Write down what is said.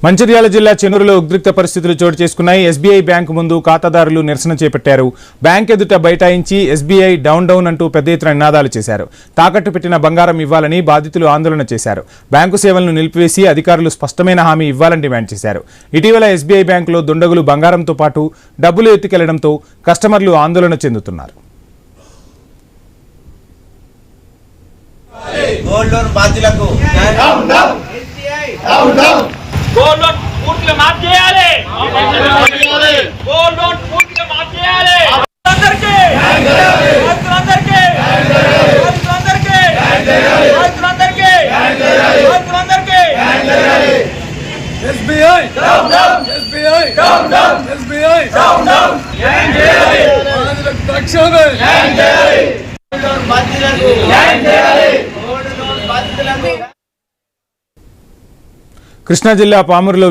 మంచిర్యాల జిల్లా చెన్నూరులో ఉద్రిక్త పరిస్థితులు చోటు చేసుకున్నాయి. ఎస్బీఐ బ్యాంకు ముందు ఖాతాదారులు నిరసన చేపట్టారు. బ్యాంక్ ఎదుట బైఠాయించి ఎస్బీఐ డౌన్ డౌన్ అంటూ పెద్ద ఎత్తున నినాదాలు చేశారు. తాకట్టు పెట్టిన బంగారం ఇవ్వాలని బాధితులు ఆందోళన చేశారు. బ్యాంకు సేవలను నిలిపివేసి అధికారులు స్పష్టమైన హామీ ఇవ్వాలని డిమాండ్ చేశారు. ఇటీవల ఎస్బీఐ బ్యాంకులో దుండగులు బంగారంతో పాటు డబ్బులు ఎత్తుకెళ్లడంతో కస్టమర్లు ఆందోళన చెందుతున్నారు. గోల్డ్ లోన్ బాధ్యులకు గోల్డ్ లోన్ పూర్తిగా మాఫ్ చేయాలి. గోల్డ్ లోన్ పూర్తిగా మాఫ్ చేయాలి. అందరికీ రైతులందరికీ SBI down down SBI down down SBI down down న్యాయం చేయాలి. బాధితులకు తక్షణమే న్యాయం చేయాలి. గోల్డ్ లోన్ బాధ్యులకు న్యాయం చేయాలి. Gold loan బాధ్యులకు. కృష్ణా జిల్లా పామూరులో